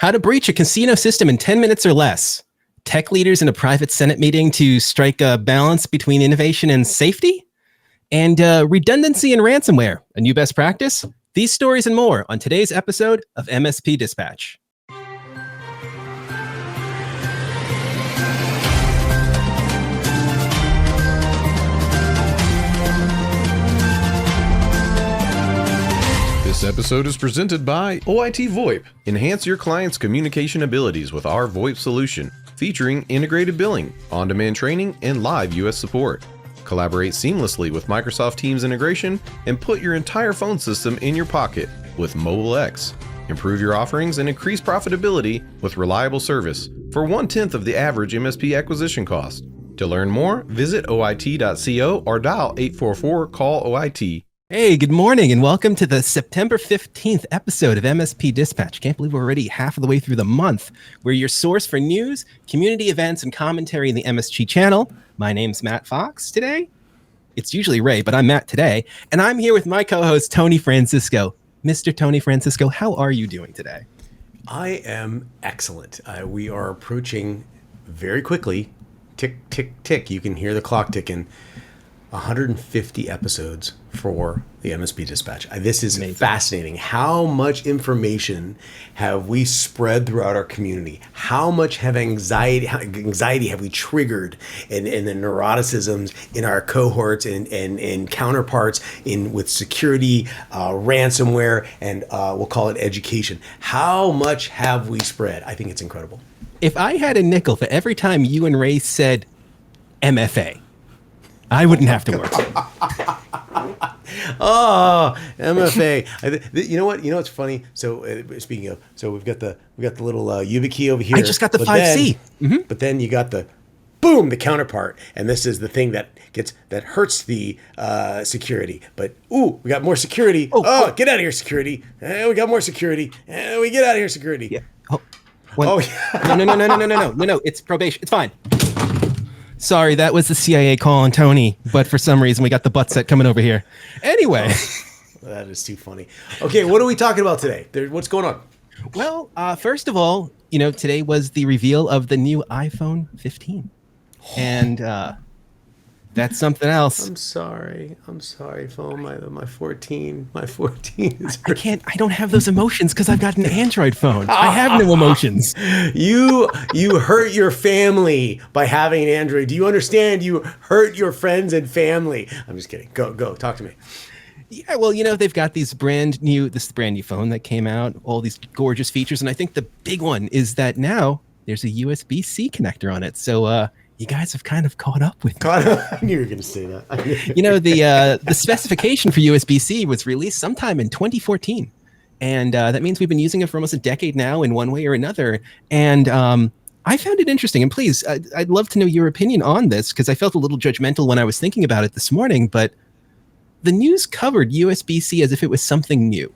How to breach a casino system in 10 minutes or less. Tech leaders in a private Senate meeting to strike a balance between innovation and safety. And redundancy and ransomware, a new best practice. These stories and more on today's episode of MSP Dispatch. This episode is presented by OIT VoIP. Enhance your client's communication abilities with our VoIP solution, featuring integrated billing, on-demand training, and live US support. Collaborate seamlessly with Microsoft Teams integration and put your entire phone system in your pocket with Mobile X. Improve your offerings and increase profitability with reliable service for 1/10 of the average MSP acquisition cost. To learn more, visit oit.co or dial 844-CALL-OIT. Hey, good morning and welcome to the September 15th episode of MSP Dispatch. Can't believe we're already half of the way through the month. We're your source for news, community events, and commentary in the MSG channel. My name's Matt Fox. Today, it's usually Ray, but I'm Matt today. And I'm here with my co-host, Tony Francisco. Mr. Tony Francisco, how are you doing today? I am excellent. We are approaching very quickly, tick, tick, tick. You can hear the clock ticking. 150 episodes for the MSP Dispatch. This is amazing. Fascinating. How much information have we spread throughout our community? How much have anxiety have we triggered and the neuroticisms in our cohorts and counterparts with security, ransomware, and we'll call it education. How much have we spread? I think it's incredible. If I had a nickel for every time you and Ray said MFA, I wouldn't have to work. Oh, MFA. You know what? It's funny. So speaking of, we've got the little YubiKey over here. I just got the 5C. But then you got the boom, the counterpart, and this is the thing that hurts the security. But we got more security. Get out of here, security. We got more security. We get out of here, security. Yeah. No. It's probation. It's fine. Sorry, that was the CIA calling Tony, but for some reason we got the butt set coming over here. Anyway. That is too funny. Okay, what are we talking about today? What's going on? Well, first of all, today was the reveal of the new iPhone 15. And that's something else. I'm sorry, phone. My 14 is. I don't have those emotions because I've got an Android phone. I have no emotions. You hurt your family by having an Android. Do you understand? You hurt your friends and family. I'm just kidding. Go, talk to me. Yeah, well, they've got this brand new phone that came out, all these gorgeous features, and I think the big one is that now there's a USB-C connector on it. So, you guys have kind of caught up with me. I knew you were going to say that. The specification for USB-C was released sometime in 2014. And that means we've been using it for almost a decade now in one way or another. And I found it interesting. And please, I'd love to know your opinion on this because I felt a little judgmental when I was thinking about it this morning. But the news covered USB-C as if it was something new.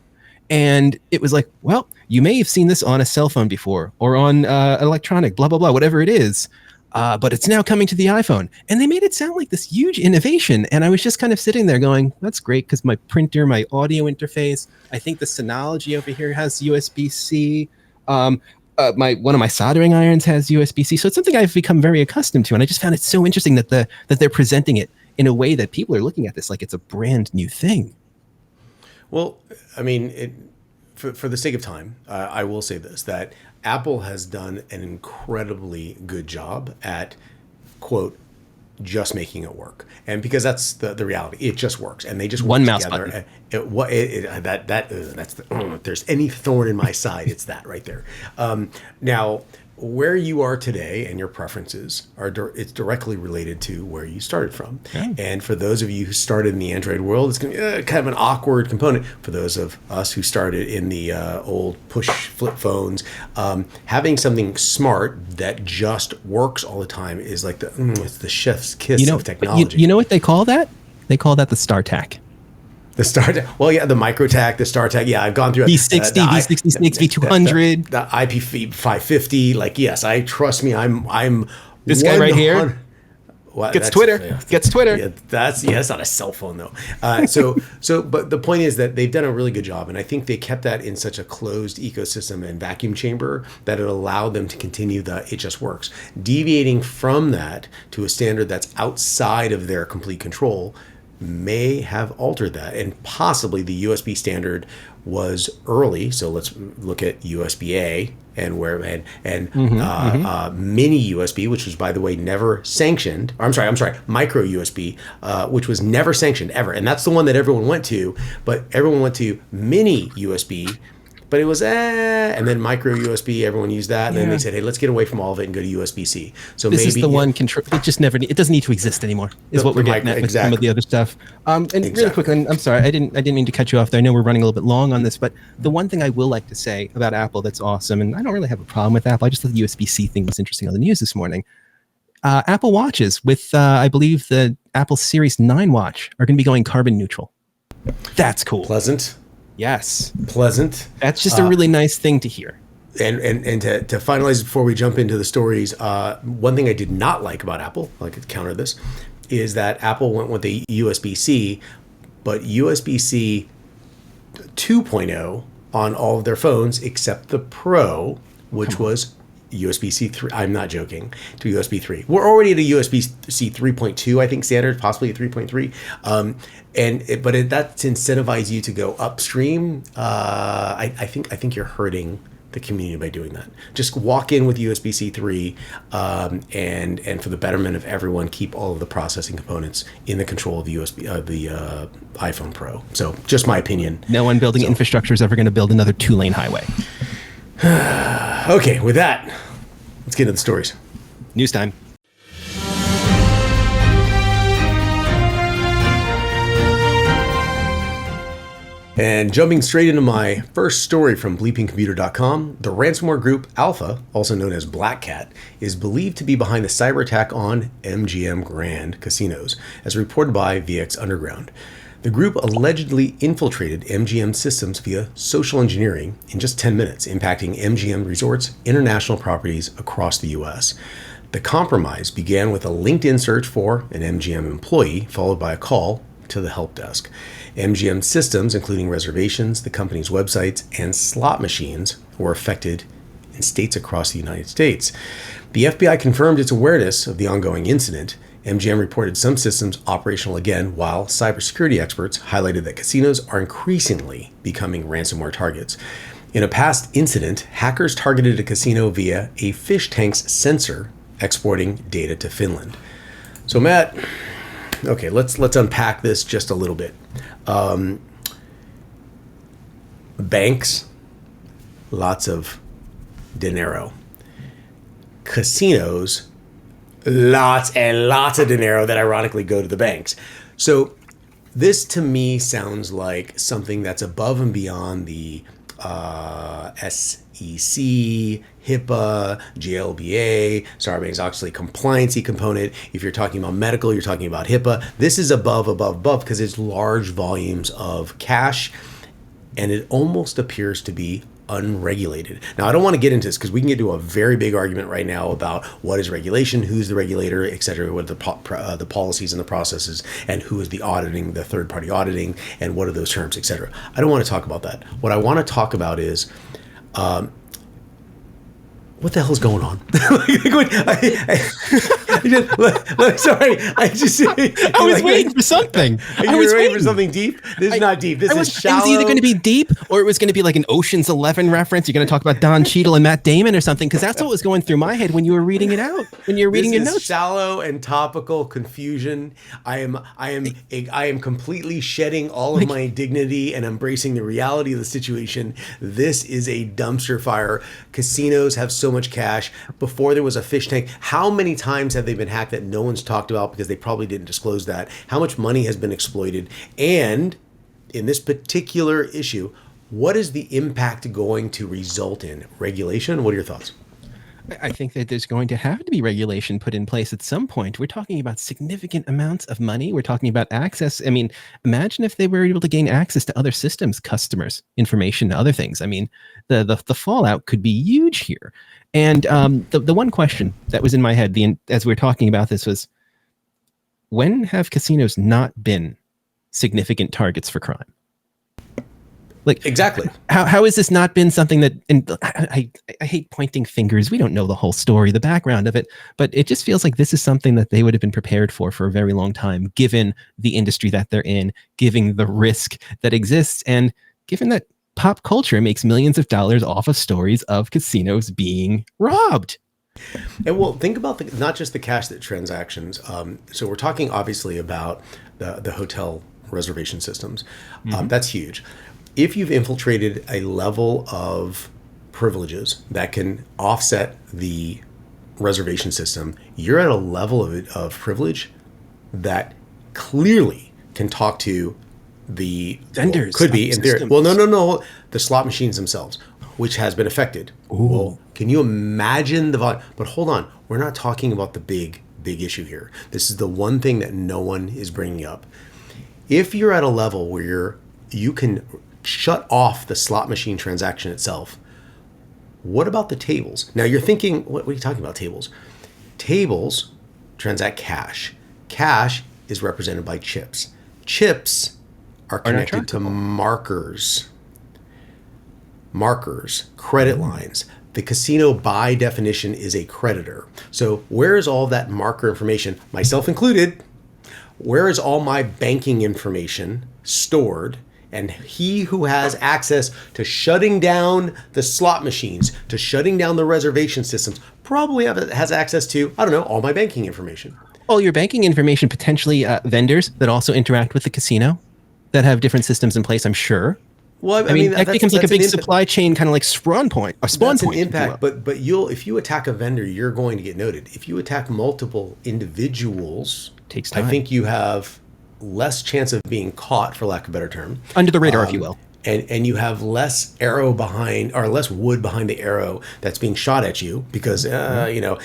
And it was like, well, you may have seen this on a cell phone before or on electronic, blah, blah, blah, whatever it is. But it's now coming to the iPhone. And they made it sound like this huge innovation. And I was just kind of sitting there going, that's great because my printer, my audio interface, I think the Synology over here has USB-C. One of my soldering irons has USB-C. So it's something I've become very accustomed to. And I just found it so interesting that they're presenting it in a way that people are looking at this like it's a brand new thing. Well, I mean, for the sake of time, I will say this, that Apple has done an incredibly good job at, quote, just making it work. And because that's the reality, it just works. And they just one work mouse together. button. If there's any thorn in my side, it's that right there. Now, where you are today and your preferences it's directly related to where you started from. Okay. And for those of you who started in the Android world, it's going to be kind of an awkward component. For those of us who started in the old push flip phones, having something smart that just works all the time is like it's the chef's kiss of technology. You know what they call that? They call that the StarTAC. The StarTAC, well, yeah, the MicroTAC, the StarTAC, yeah, I've gone through V60, V66, V200, the IP550. Like, yes, trust me, I'm this guy right here. Well, Gets Twitter. Gets Twitter. Yeah, that's not a cell phone though. But the point is that they've done a really good job, and I think they kept that in such a closed ecosystem and vacuum chamber that it allowed them to continue it just works. Deviating from that to a standard that's outside of their complete control may have altered that, and possibly the USB standard was early. So let's look at USB-A and mini USB, which was, by the way, never sanctioned. I'm sorry, micro USB, which was never sanctioned ever, and that's the one that everyone went to. But everyone went to mini USB. But it was and then micro USB, everyone used that, and then they said, hey, let's get away from all of it and go to USB-C. So this maybe is the one control. It just never. It doesn't need to exist anymore. Is what we're getting at with some of the other stuff. And really quick, and I'm sorry, I didn't mean to cut you off there. I know we're running a little bit long on this, but the one thing I will like to say about Apple that's awesome, and I don't really have a problem with Apple. I just thought the USB-C thing was interesting on the news this morning. Apple Watches with I believe the Apple Series 9 watch are going to be going carbon neutral. That's cool. Pleasant. Yes. Pleasant. That's just a really nice thing to hear. And to finalize before we jump into the stories, one thing I did not like about Apple, I could counter this, is that Apple went with the USB-C, but USB-C 2.0 on all of their phones except the Pro, which was USB-C 3. I'm not joking. To USB 3. We're already at a USB-C 3.2, I think, standard, possibly a 3.3. But that to incentivize you to go upstream, I think you're hurting the community by doing that. Just walk in with USB-C 3, and for the betterment of everyone, keep all of the processing components in the control of the iPhone Pro. So, just my opinion. No one building infrastructure is ever going to build another 2-lane highway. Okay, with that, let's get into the stories. News time. And jumping straight into my first story from bleepingcomputer.com, the ransomware group Alpha, also known as Black Cat, is believed to be behind the cyber attack on MGM Grand casinos, as reported by VX Underground. The group allegedly infiltrated MGM systems via social engineering in just 10 minutes, impacting MGM Resorts' international properties across the U.S. The compromise began with a LinkedIn search for an MGM employee, followed by a call to the help desk. MGM systems, including reservations, the company's websites, and slot machines, were affected in states across the United States. The FBI confirmed its awareness of the ongoing incident. MGM reported some systems operational again, while cybersecurity experts highlighted that casinos are increasingly becoming ransomware targets. In a past incident, hackers targeted a casino via a fish tank's sensor, exporting data to Finland. So, Matt, okay, let's unpack this just a little bit. Banks, lots of dinero. Casinos, lots and lots of dinero that ironically go to the banks. So this to me sounds like something that's above and beyond the SEC, HIPAA, GLBA, Sarbanes-Oxley compliancy component. If you're talking about medical, you're talking about HIPAA. This is above because it's large volumes of cash, and it almost appears to be unregulated. Now, I don't want to get into this because we can get into a very big argument right now about what is regulation, who's the regulator, et cetera, what are the policies and the processes, and who is the auditing, the third-party auditing, and what are those terms, et cetera. I don't want to talk about that. What I want to talk about is what the hell is going on? Sorry, I was waiting for something. You were waiting for something deep? This is not deep. This is shallow. It was either going to be deep or it was going to be like an Ocean's 11 reference. You're going to talk about Don Cheadle and Matt Damon or something, because that's what was going through my head when you were reading it out, when you were reading your notes. Shallow and topical confusion. I am completely shedding all of my dignity and embracing the reality of the situation. This is a dumpster fire. Casinos have so much cash. Before there was a fish tank, how many times have they been hacked that no one's talked about because they probably didn't disclose that? How much money has been exploited? And in this particular issue, what is the impact going to result in? Regulation? What are your thoughts? I think that there's going to have to be regulation put in place at some point. We're talking about significant amounts of money. We're talking about access. I mean, imagine if they were able to gain access to other systems, customers, information, other things. I mean, the fallout could be huge here. And the one question that was in my head as we were talking about this was, when have casinos not been significant targets for crime? Like, exactly. How has this not been something that, and I hate pointing fingers. We don't know the whole story, the background of it, but it just feels like this is something that they would have been prepared for a very long time, given the industry that they're in, given the risk that exists, and given that pop culture makes millions of dollars off of stories of casinos being robbed. And well, think about not just the cash transactions. So we're talking obviously about the hotel reservation systems. That's huge. If you've infiltrated a level of privileges that can offset the reservation system, you're at a level of privilege that clearly can talk to the vendors. Could be in theory. Well, no. The slot machines themselves, which has been affected. Ooh. Well, can you imagine the volume? But hold on, we're not talking about the big issue here. This is the one thing that no one is bringing up. If you're at a level where you can shut off the slot machine transaction itself, what about the tables? Now you're thinking, what are you talking about, tables? Tables transact cash. Cash is represented by chips. Chips are connected to markers, credit lines. The casino, by definition, is a creditor. So where is all that marker information, myself included? Where is all my banking information stored? And he who has access to shutting down the slot machines, to shutting down the reservation systems, probably has access to, I don't know, all my banking information. All your banking information, potentially vendors that also interact with the casino that have different systems in place, I'm sure. Well, I mean that becomes like a big supply chain kind of like spawn point. That's an impact. But if you attack a vendor, you're going to get noted. If you attack multiple individuals, takes time. I think you have less chance of being caught, for lack of a better term. Under the radar, if you will. And you have less arrow behind, or less wood behind the arrow that's being shot at you because, FBI,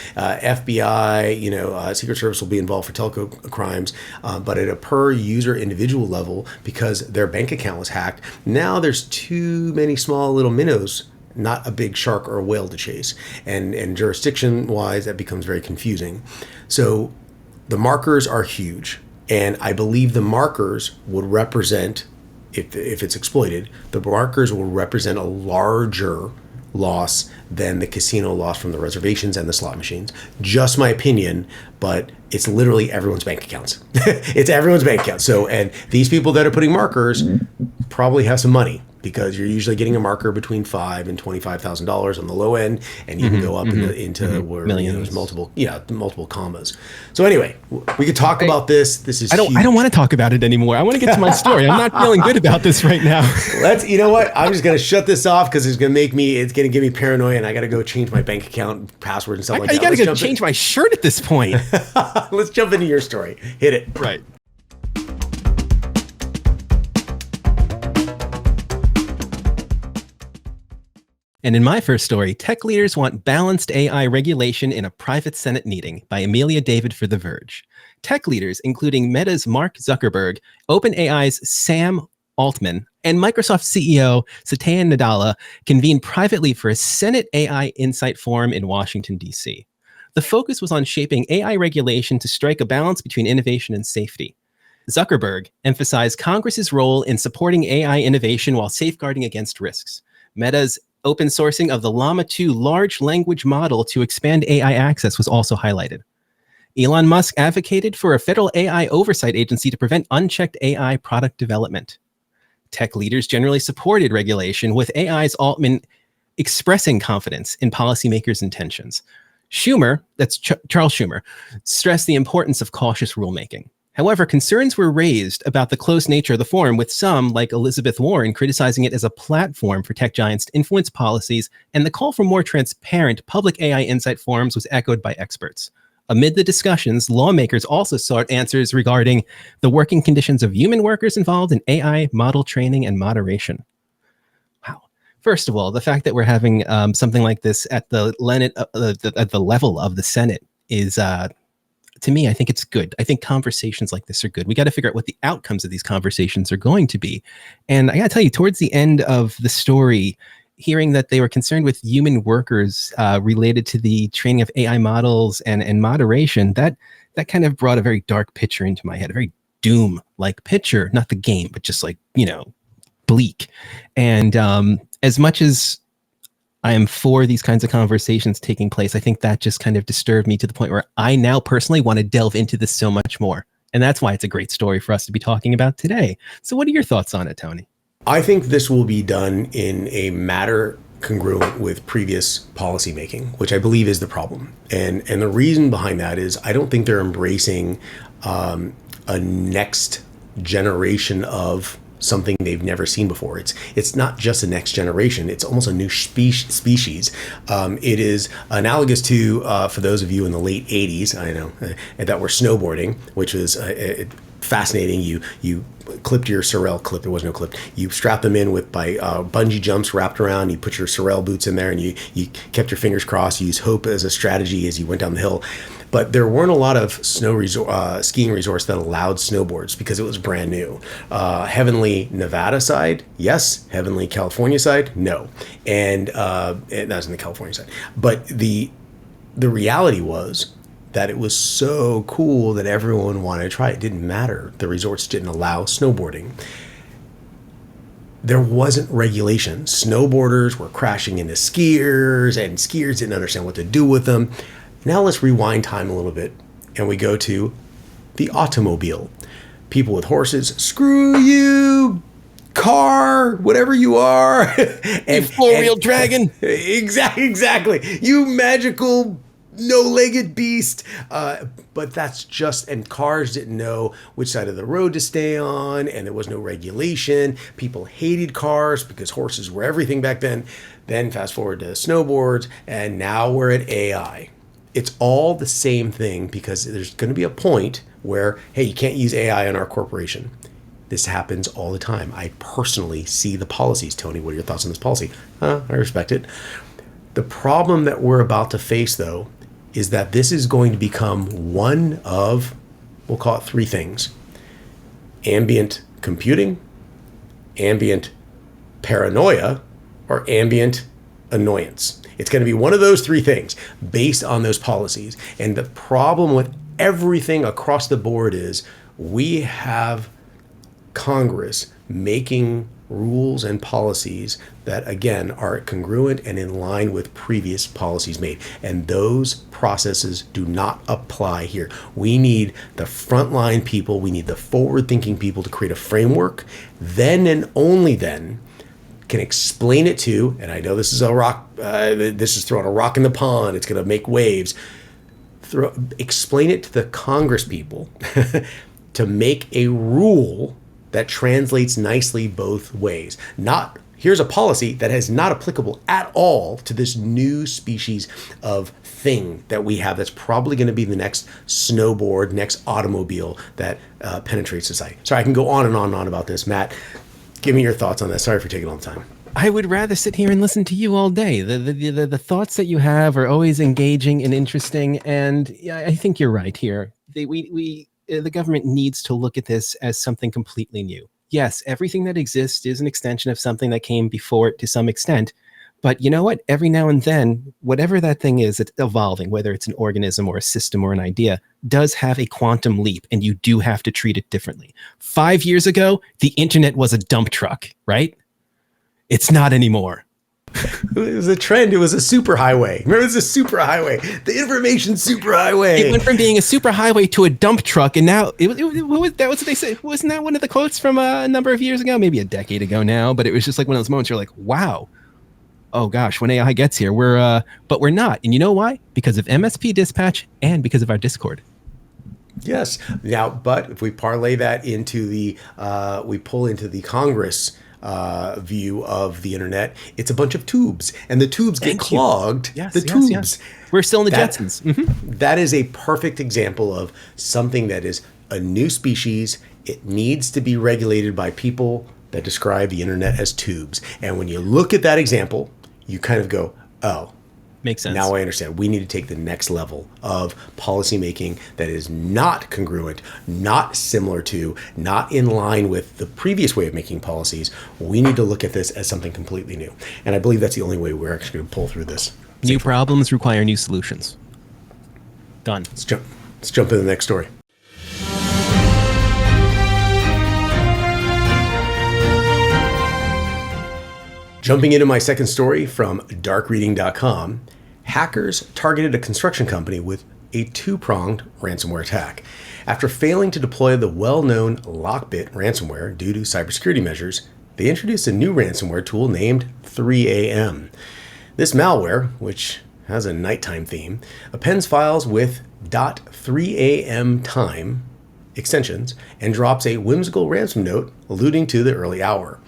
Secret Service will be involved for telco crimes, but at a per user individual level, because their bank account was hacked, now there's too many small little minnows, not a big shark or a whale to chase. And jurisdiction-wise, that becomes very confusing. So the markers are huge. And I believe the markers would represent, if it's exploited, the markers will represent a larger loss than the casino loss from the reservations and the slot machines. Just my opinion, but it's literally everyone's bank accounts. It's everyone's bank account. So, and these people that are putting markers probably have some money, because you're usually getting a marker between $5,000 and $25,000 on the low end, and you can go up into where there's multiple commas. So anyway, we could talk about this. This is I don't want to talk about it anymore. I want to get to my story. I'm not feeling good about this right now. You know what? I'm just gonna shut this off because it's gonna give me paranoia, and I got to go change my bank account password and stuff like that. You got to go change my shirt at this point. Let's jump into your story. Hit it. Right. And in my first story, tech leaders want balanced AI regulation in a private Senate meeting, by Amelia David for The Verge. Tech leaders, including Meta's Mark Zuckerberg, OpenAI's Sam Altman, and Microsoft CEO Satya Nadella, convened privately for a Senate AI Insight Forum in Washington, D.C. The focus was on shaping AI regulation to strike a balance between innovation and safety. Zuckerberg emphasized Congress's role in supporting AI innovation while safeguarding against risks. Meta's open sourcing of the Llama 2 large language model to expand AI access was also highlighted. Elon Musk advocated for a federal AI oversight agency to prevent unchecked AI product development. Tech leaders generally supported regulation, with AI's Altman expressing confidence in policymakers' intentions. Schumer, that's Charles Schumer, stressed the importance of cautious rulemaking. However, concerns were raised about the close nature of the forum, with some, like Elizabeth Warren, criticizing it as a platform for tech giants to influence policies, and the call for more transparent public AI insight forums was echoed by experts. Amid the discussions, lawmakers also sought answers regarding the working conditions of human workers involved in AI model training and moderation. Wow. First of all, the fact that we're having something like this at the level of the Senate is, to me, I think it's good. I think conversations like this are good. We got to figure out what the outcomes of these conversations are going to be. And I got to tell you, towards the end of the story, hearing that they were concerned with human workers related to the training of AI models and moderation, that kind of brought a very dark picture into my head, a very Doom-like picture, not the game, but just like, bleak. And as much as I am for these kinds of conversations taking place, I think that just kind of disturbed me to the point where I now personally want to delve into this so much more. And that's why it's a great story for us to be talking about today. So what are your thoughts on it, Tony? I think this will be done in a matter congruent with previous policy making, which I believe is the problem. And the reason behind that is I don't think they're embracing a next generation of something they've never seen before. It's not just a next generation. It's almost a new species. It is analogous to, for those of you in the late 80s, I know, that were snowboarding, which was fascinating. You clipped your Sorel clip. There was no clip. You strapped them in by bungee jumps wrapped around. You put your Sorel boots in there, and you kept your fingers crossed. You used hope as a strategy as you went down the hill. But there weren't a lot of skiing resorts that allowed snowboards because it was brand new. Heavenly Nevada side, yes. Heavenly California side, no. And that was in the California side. But the reality was that it was so cool that everyone wanted to try it. It didn't matter. The resorts didn't allow snowboarding. There wasn't regulation. Snowboarders were crashing into skiers, and skiers didn't understand what to do with them. Now let's rewind time a little bit, and we go to the automobile. People with horses, screw you, car, whatever you are. And four-wheel dragon. Exactly. You magical no-legged beast. But that's just, and cars didn't know which side of the road to stay on, and there was no regulation. People hated cars because horses were everything back then. Then fast forward to snowboards, and now we're at AI. It's all the same thing because there's going to be a point where, hey, you can't use AI in our corporation. This happens all the time. I personally see the policies. Tony, what are your thoughts on this policy? I respect it. The problem that we're about to face, though, is that this is going to become one of, we'll call it three things: ambient computing, ambient paranoia, or ambient annoyance. It's going to be one of those three things based on those policies. And the problem with everything across the board is we have Congress making rules and policies that, again, are congruent and in line with previous policies made. And those processes do not apply here. We need the frontline people. We need the forward-thinking people to create a framework. Then and only then can explain it to, and I know this is a rock, this is throwing a rock in the pond, it's going to make waves. Explain it to the Congress people to make a rule that translates nicely both ways. Not, here's a policy that is not applicable at all to this new species of thing that we have that's probably going to be the next snowboard, next automobile that penetrates society. Sorry, I can go on and on and on about this. Matt, give me your thoughts on that. Sorry for taking all the time. I would rather sit here and listen to you all day. The thoughts that you have are always engaging and interesting. And yeah, I think you're right here. The government needs to look at this as something completely new. Yes, everything that exists is an extension of something that came before it to some extent. But you know what? Every now and then, whatever that thing is, it's evolving, whether it's an organism or a system or an idea, does have a quantum leap, and you do have to treat it differently. 5 years ago, the internet was a dump truck, right? It's not anymore. It was a trend. It was a superhighway. Remember, it was a superhighway. The information superhighway. It went from being a superhighway to a dump truck, and now that was what they said. Wasn't that one of the quotes from a number of years ago? Maybe a decade ago now. But it was just like one of those moments you're like, wow. Oh gosh, when AI gets here, but we're not. And you know why? Because of MSP Dispatch and because of our Discord. Yes. Now, but if we parlay that into we pull into the Congress view of the internet, it's a bunch of tubes, and the tubes get clogged. Yes, the tubes. Yes. We're still in the Jetsons. Mm-hmm. That is a perfect example of something that is a new species. It needs to be regulated by people that describe the internet as tubes. And when you look at that example, you kind of go, oh, Makes sense. Now I understand. We need to take the next level of policy making that is not congruent, not similar to, not in line with the previous way of making policies. We need to look at this as something completely new. And I believe that's the only way we're actually going to pull through this. New problems require new solutions. Done. Let's jump into the next story. Jumping into my second story from darkreading.com, hackers targeted a construction company with a two-pronged ransomware attack. After failing to deploy the well-known LockBit ransomware due to cybersecurity measures, they introduced a new ransomware tool named 3AM. This malware, which has a nighttime theme, appends files with .3am time extensions and drops a whimsical ransom note alluding to the early hour.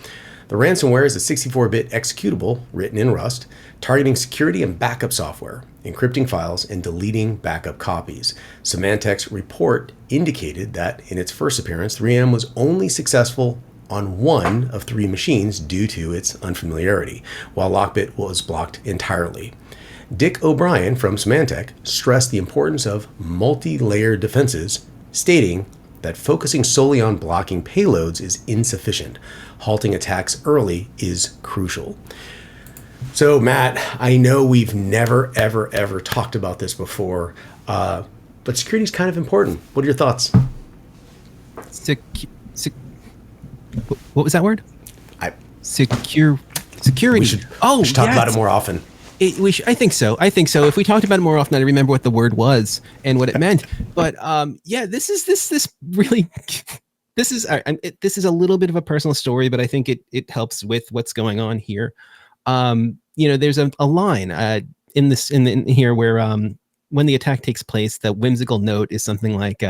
The ransomware is a 64-bit executable written in Rust, targeting security and backup software, encrypting files, and deleting backup copies. Symantec's report indicated that in its first appearance, 3M was only successful on one of three machines due to its unfamiliarity, while LockBit was blocked entirely. Dick O'Brien from Symantec stressed the importance of multi-layered defenses, stating that focusing solely on blocking payloads is insufficient. Halting attacks early is crucial. So, Matt, I know we've never, ever, ever talked about this before, but security is kind of important. What are your thoughts? What was that word? Security. We should talk about it more often. I think so. If we talked about it more often, I'd remember what the word was and what it meant. But this is a little bit of a personal story, but I think it helps with what's going on here. There's a line in here where when the attack takes place, the whimsical note is something like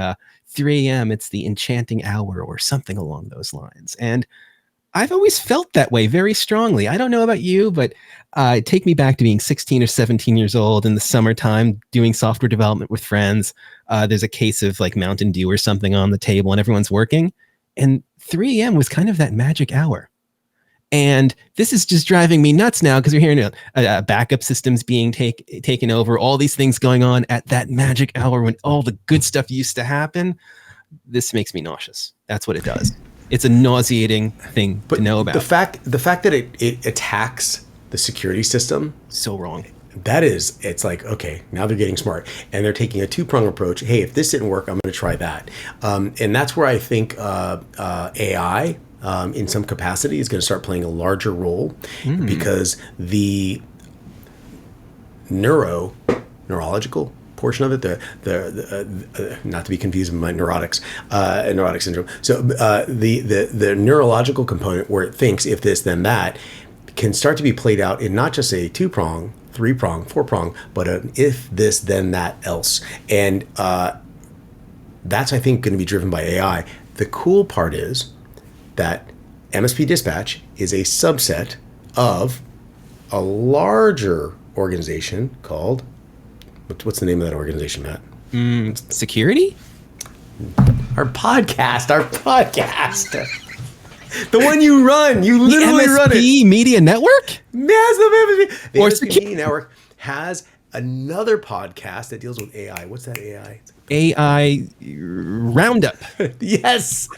3 a.m. It's the enchanting hour or something along those lines. And I've always felt that way very strongly. I don't know about you, but take me back to being 16 or 17 years old in the summertime doing software development with friends. There's a case of like Mountain Dew or something on the table and everyone's working. And 3 a.m. was kind of that magic hour. And this is just driving me nuts now because we're hearing backup systems being taken over, all these things going on at that magic hour when all the good stuff used to happen. This makes me nauseous. That's what it does. It's a nauseating thing to know about. The fact that it attacks the security system, so wrong. It's like, okay, now they're getting smart and they're taking a two-pronged approach. Hey, if this didn't work, I'm going to try that. And that's where I think AI in some capacity is going to start playing a larger role because the neurological portion of it, the not to be confused with my neurotic syndrome. So the neurological component where it thinks if this then that can start to be played out in not just a 2-prong, 3-prong, 4-prong, but an if this then that else. And that's I think going to be driven by AI. The cool part is that MSP Dispatch is a subset of a larger organization called, what's the name of that organization, Matt? Security? Our podcast. The one you run. You literally run it. MSP Media Network? Yes, the MSP. The Or MSP Media Network has another podcast that deals with AI. What's that AI? AI Roundup. Yes.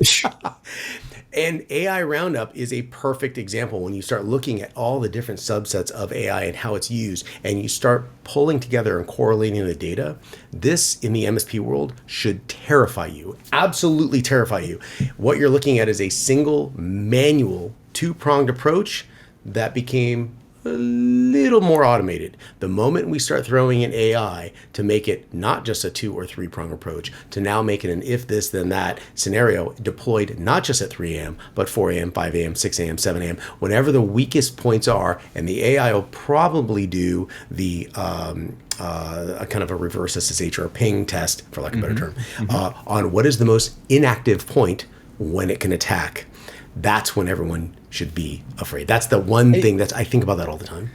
And AI Roundup is a perfect example when you start looking at all the different subsets of AI and how it's used, and you start pulling together and correlating the data. This, in the MSP world, should terrify you, absolutely terrify you. What you're looking at is a single manual, two-pronged approach that became a little more automated. The moment we start throwing in AI to make it not just a 2 or 3-prong approach, to now make it an if this then that scenario deployed not just at 3 a.m., but 4 a.m., 5 a.m., 6 a.m., 7 a.m., whenever the weakest points are, and the AI will probably do the a kind of a reverse SSH or a ping test, for lack of a better term, on what is the most inactive point when it can attack. That's when everyone should be afraid. That's the one thing I think about that all the time.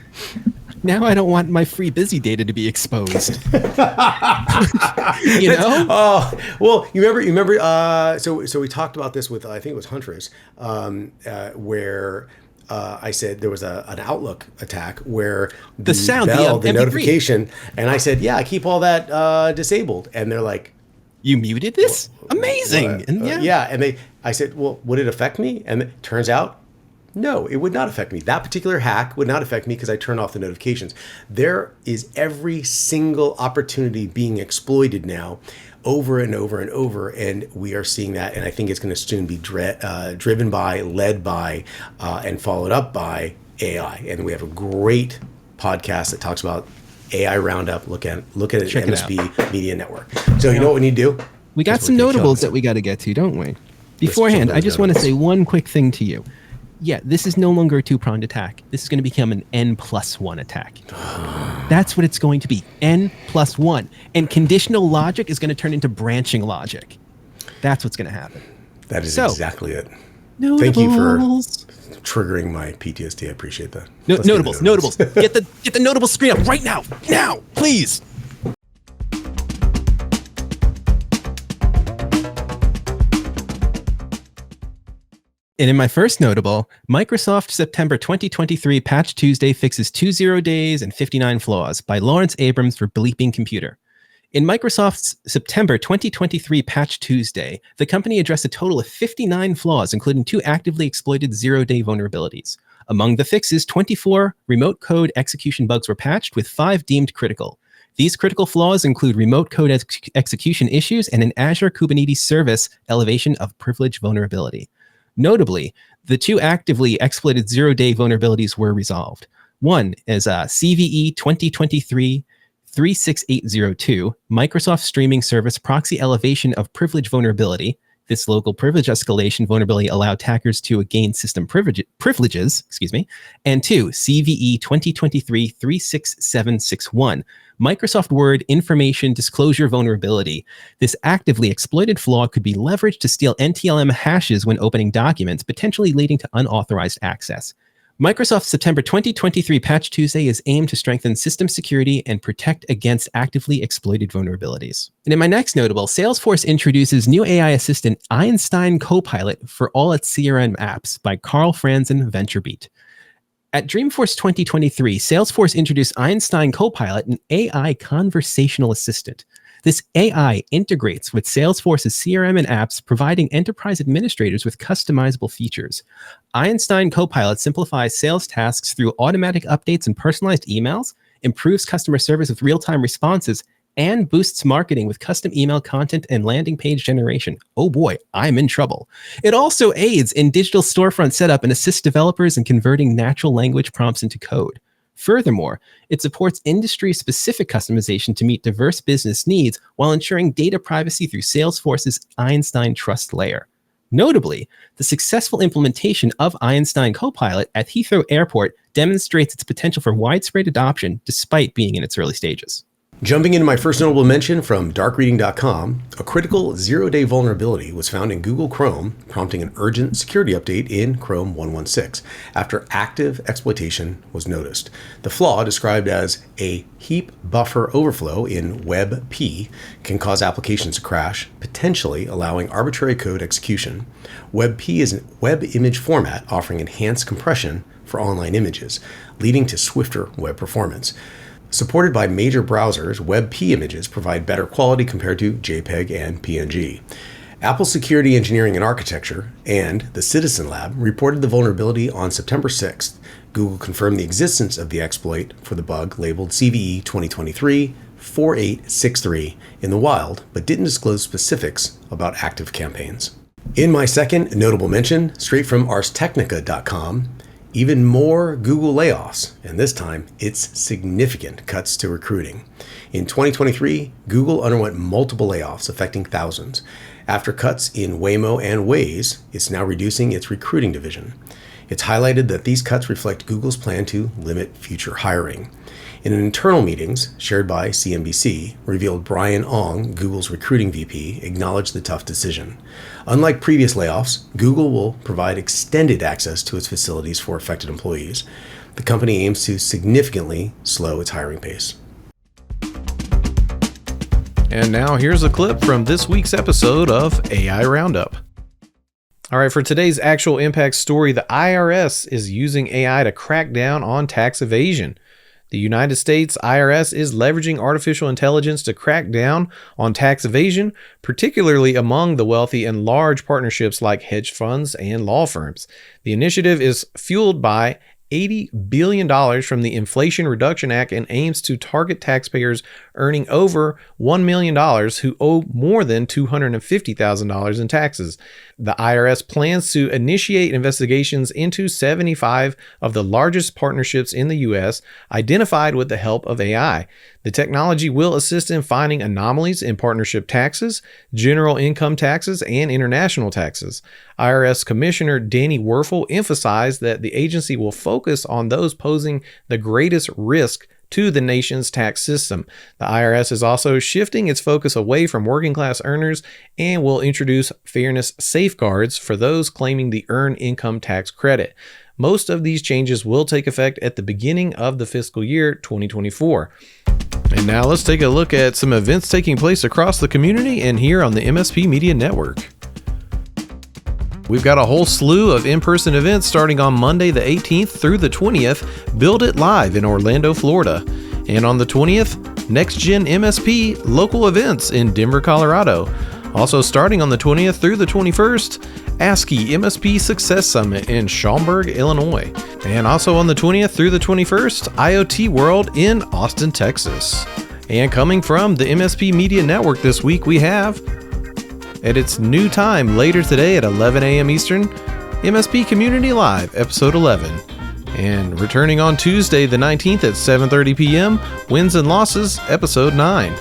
Now I don't want my free busy data to be exposed. You know? Oh, well, you remember, so we talked about this with, I think it was Huntress, where I said there was an Outlook attack where The sound, bell, the MP3. notification, and I said, yeah, I keep all that disabled. And they're like, You muted this? Amazing. And and I said, well, would it affect me? And it turns out, no, it would not affect me. That particular hack would not affect me because I turned off the notifications. There is every single opportunity being exploited now over and over and over. And we are seeing that. And I think it's going to soon be driven by, led by, and followed up by AI. And we have a great podcast that talks about AI Roundup. Look at it at MSP Media Network. So you know what we need to do? We got some notables that we got to get to, don't we? Beforehand, I just want to say one quick thing to you. Yeah, this is no longer a two-pronged attack. This is going to become an N+1 attack. That's what it's going to be, N+1. And conditional logic is going to turn into branching logic. That's what's going to happen. That is exactly it. Notables. Thank you for triggering my PTSD. I appreciate that. Notables. Get the notable screen up right now. Now, please. And in my first notable, Microsoft September 2023 Patch Tuesday fixes 20 days and 59 flaws by Lawrence Abrams for Bleeping Computer. In Microsoft's September 2023 Patch Tuesday, the company addressed a total of 59 flaws, including 2 actively exploited zero-day vulnerabilities. Among the fixes, 24 remote code execution bugs were patched, with 5 deemed critical. These critical flaws include remote code execution issues and an Azure Kubernetes service elevation of privilege vulnerability. Notably, the 2 actively exploited zero-day vulnerabilities were resolved. One is CVE 2023-36802, Microsoft Streaming Service Proxy Elevation of Privilege Vulnerability. This local privilege escalation vulnerability allowed attackers to gain system privileges. And 2, CVE 2023-36761, Microsoft Word Information Disclosure Vulnerability. This actively exploited flaw could be leveraged to steal NTLM hashes when opening documents, potentially leading to unauthorized access. Microsoft's September 2023 Patch Tuesday is aimed to strengthen system security and protect against actively exploited vulnerabilities. And in my next notable, Salesforce introduces new AI assistant Einstein Copilot for all its CRM apps by Carl Franzen, VentureBeat. At Dreamforce 2023, Salesforce introduced Einstein Copilot, an AI conversational assistant. This AI integrates with Salesforce's CRM and apps, providing enterprise administrators with customizable features. Einstein Copilot simplifies sales tasks through automatic updates and personalized emails, improves customer service with real-time responses, and boosts marketing with custom email content and landing page generation. Oh boy, I'm in trouble. It also aids in digital storefront setup and assists developers in converting natural language prompts into code. Furthermore, it supports industry-specific customization to meet diverse business needs while ensuring data privacy through Salesforce's Einstein Trust Layer. Notably, the successful implementation of Einstein Copilot at Heathrow Airport demonstrates its potential for widespread adoption despite being in its early stages. Jumping into my first notable mention from darkreading.com, a critical zero-day vulnerability was found in Google Chrome, prompting an urgent security update in Chrome 116 after active exploitation was noticed. The flaw, described as a heap buffer overflow in WebP, can cause applications to crash, potentially allowing arbitrary code execution. WebP is a web image format offering enhanced compression for online images, leading to swifter web performance. Supported by major browsers, WebP images provide better quality compared to JPEG and PNG. Apple Security Engineering and Architecture and the Citizen Lab reported the vulnerability on September 6th. Google confirmed the existence of the exploit for the bug labeled CVE 2023-4863 in the wild, but didn't disclose specifics about active campaigns. In my second notable mention, straight from arstechnica.com, even more Google layoffs, and this time it's significant cuts to recruiting. In 2023, Google underwent multiple layoffs affecting thousands. After cuts in Waymo and Waze, it's now reducing its recruiting division. It's highlighted that these cuts reflect Google's plan to limit future hiring. In an internal meetings shared by CNBC, revealed Brian Ong, Google's recruiting VP, acknowledged the tough decision. Unlike previous layoffs, Google will provide extended access to its facilities for affected employees. The company aims to significantly slow its hiring pace. And now here's a clip from this week's episode of AI Roundup. All right, for today's actual impact story, the IRS is using AI to crack down on tax evasion. The United States IRS is leveraging artificial intelligence to crack down on tax evasion, particularly among the wealthy and large partnerships like hedge funds and law firms. The initiative is fueled by $80 billion from the Inflation Reduction Act and aims to target taxpayers earning over $1 million who owe more than $250,000 in taxes. The IRS plans to initiate investigations into 75 of the largest partnerships in the U.S., identified with the help of AI. The technology will assist in finding anomalies in partnership taxes, general income taxes, and international taxes. IRS Commissioner Danny Werfel emphasized that the agency will focus on those posing the greatest risk to the nation's tax system. The IRS is also shifting its focus away from working class earners and will introduce fairness safeguards for those claiming the Earned Income Tax Credit. Most of these changes will take effect at the beginning of the fiscal year 2024. And now let's take a look at some events taking place across the community and here on the MSP Media Network. We've got a whole slew of in-person events starting on Monday the 18th through the 20th. Build It Live in Orlando, Florida. And on the 20th, Next Gen MSP local events in Denver, Colorado. Also starting on the 20th through the 21st, ASCII MSP Success Summit in Schaumburg, Illinois. And also on the 20th through the 21st, IoT World in Austin, Texas. And coming from the MSP Media Network this week, we have, at its new time later today at 11 a.m. Eastern, MSP Community Live, Episode 11. And returning on Tuesday the 19th at 7:30 p.m., Wins and Losses, Episode 9.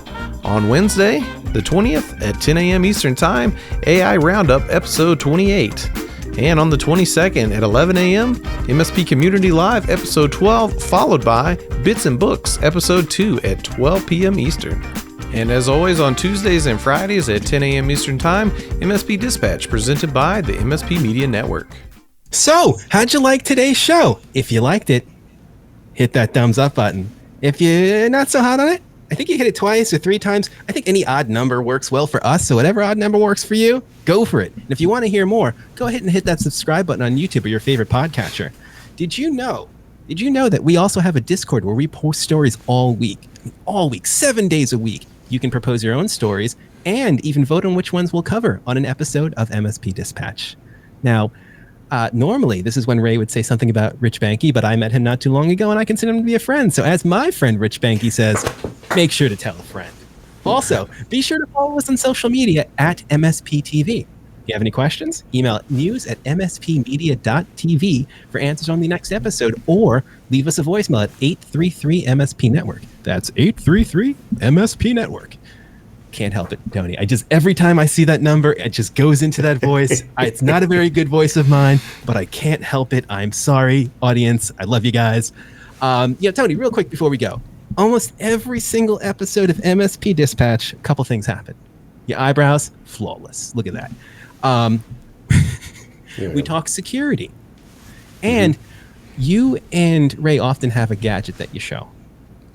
On Wednesday, the 20th at 10 a.m. Eastern Time, AI Roundup, Episode 28. And on the 22nd at 11 a.m., MSP Community Live, Episode 12, followed by Bits and Books, Episode 2 at 12 p.m. Eastern. And as always, on Tuesdays and Fridays at 10 a.m. Eastern Time, MSP Dispatch, presented by the MSP Media Network. So, how'd you like today's show? If you liked it, hit that thumbs up button. If you're not so hot on it, I think you hit it twice or 3 times. I think any odd number works well for us, so whatever odd number works for you, go for it. And if you want to hear more, go ahead and hit that subscribe button on YouTube or your favorite podcatcher. Did you know that we also have a Discord where we post stories all week, 7 days a week? You can propose your own stories and even vote on which ones we'll cover on an episode of MSP Dispatch. Now, normally this is when Ray would say something about Rich Banky, but I met him not too long ago and I consider him to be a friend. So as my friend Rich Banky says, make sure to tell a friend. Also, be sure to follow us on social media at MSPTV. If you have any questions, email news@mspmedia.tv for answers on the next episode, or leave us a voicemail at 833-MSP-NETWORK. That's 833-MSP-NETWORK. Can't help it, Tony. Every time I see that number, it just goes into that voice. It's not a very good voice of mine, but I can't help it. I'm sorry, audience. I love you guys. Tony, real quick before we go. Almost every single episode of MSP Dispatch, a couple things happen. Your eyebrows, flawless. Look at that. We talk security. And you and Ray often have a gadget that you show.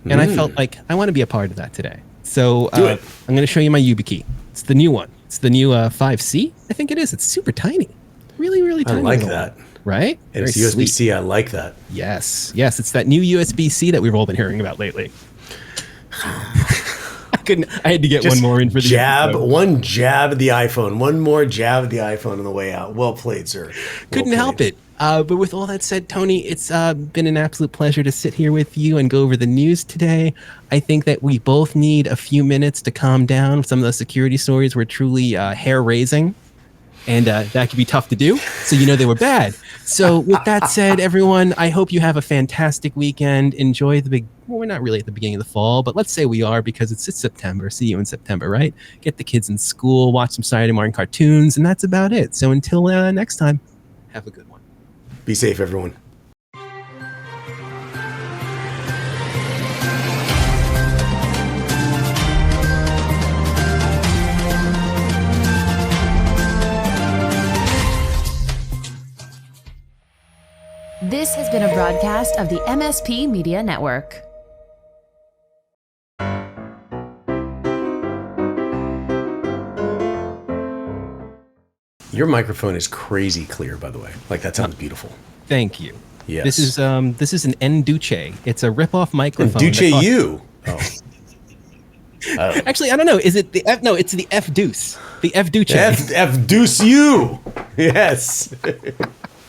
And I felt like I want to be a part of that today. So I'm going to show you my YubiKey. It's the new one. It's the new 5C. I think it is. It's super tiny. Really, really tiny. I like that. Right? And it's USB-C. I like that. Yes. It's that new USB-C that we've all been hearing about lately. I had to get one more in for the episode. One jab at the iPhone. One more jab at the iPhone on the way out. Well played, sir. Couldn't help it. But with all that said, Tony, it's been an absolute pleasure to sit here with you and go over the news today. I think that we both need a few minutes to calm down. Some of the security stories were truly hair-raising, and that could be tough to do. So they were bad. So with that said, everyone, I hope you have a fantastic weekend. Enjoy we're not really at the beginning of the fall, but let's say we are because it's September. See you in September, right? Get the kids in school, watch some Saturday morning cartoons, and that's about it. So until next time, have a good one. Be safe, everyone. This has been a broadcast of the MSP Media Network. Your microphone is crazy clear, by the way. Like, that sounds beautiful. Thank you. Yes. This is an Enduce. It's a rip-off microphone. Enduce U. Oh. Actually, I don't know. Is it the F? No, it's the F Deuce. The F Duce. F Deuce U. Yes.